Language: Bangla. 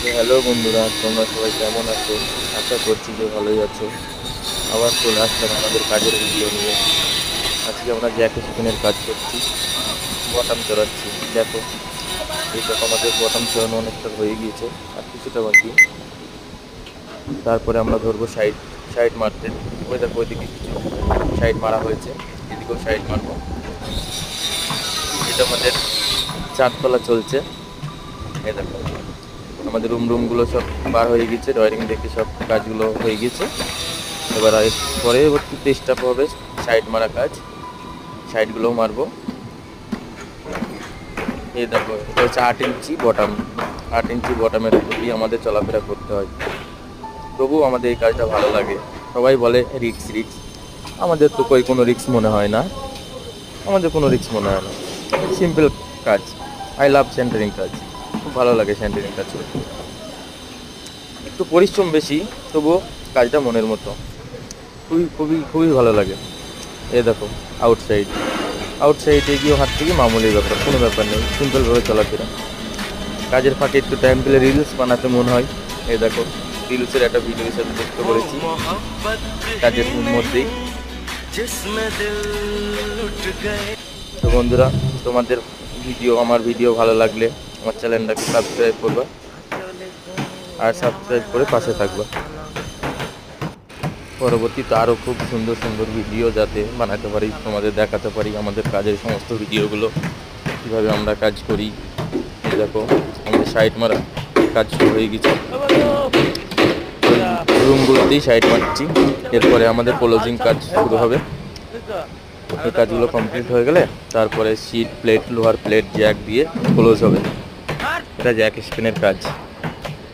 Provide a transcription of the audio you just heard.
তো হ্যালো বন্ধুরা, তোমরা সবাই কেমন আছো? আশা করছি যে ভালোই আছো। আবার চলে আসলাম আমাদের কাজের ভিডিও নিয়ে। আজকে আমরা জ্যাক স্পিনের কাজ করছি, বটাম চড়াচ্ছি। দেখো, এই দেখো আমাদের বটাম চড়ানো অনেকটা হয়ে গিয়েছে, আর কিছুটা বাকি। তারপরে আমরা ধরবো সাইড সাইড মারতে। ওই দেখো, ওইদিকে কিছু সাইড মারা হয়েছে, এদিকেও সাইড মারবো। এটা আমাদের চারতলা চলছে। এই দেখো, আমাদের রুমগুলো সব বার হয়ে গেছে, ড্রয়িং দেখে সব কাজগুলো হয়ে গেছে। এবার পরবর্তীতে স্টার্ট হবে সাইড মারা কাজ। সাইডগুলোও মারবো। এই দেখো, এটা হচ্ছে 8 ইঞ্চি বটাম। 8 ইঞ্চি বটামের উপর দিয়ে আমাদের চলাফেরা করতে হয়। তবুও আমাদের এই কাজটা ভালো লাগে। সবাই বলে রিক্স রিক্স, আমাদের তো কোনো রিক্স মনে হয় না। আমাদের কোনো রিক্স মনে হয় না, সিম্পল কাজ। আই লাভ সেন্টারিং কাজ, খুব ভালো লাগে সেন্টারিং কাজ করতে। একটু পরিশ্রম বেশি, তবুও কাজটা মনের মতো। খুবই খুবই খুবই ভালো লাগে। এ দেখো, আউটসাইডে গিয়েও হাত থেকে মামুলি ব্যাপার, কোনো ব্যাপার নেই, সিম্পলভাবে চলাফেরা। কাজের ফাঁকে একটু টাইম পেলে রিলস বানাতে মন হয়। এই দেখো, রিলসের একটা ভিডিও হিসেবে যুক্ত করেছি কাজের মধ্যেই। তো বন্ধুরা, তোমাদের আমার ভিডিও ভালো লাগলে আমার চ্যানেলটাকে সাবস্ক্রাইব করবা, আর সাবস্ক্রাইব করে পাশে থাকবা। পরবর্তীতে আরও খুব সুন্দর সুন্দর ভিডিও যাতে বানাতে পারি, তোমাদের দেখাতে পারি আমাদের কাজের সমস্ত ভিডিওগুলো, কীভাবে আমরা কাজ করি। এই দেখো, আমাদের সাইড মারা কাজ শুরু হয়ে গেছে। রুমগুলোতেই সাইড মারছি, এরপরে আমাদের ক্লোজিং কাজ শুরু হবে। এই কাজগুলো কমপ্লিট হয়ে গেলে তারপরে শিট প্লেট, লোহার প্লেট জ্যাক দিয়ে ক্লোজ হবে। এটা জ্যাক স্পিনের কাজ।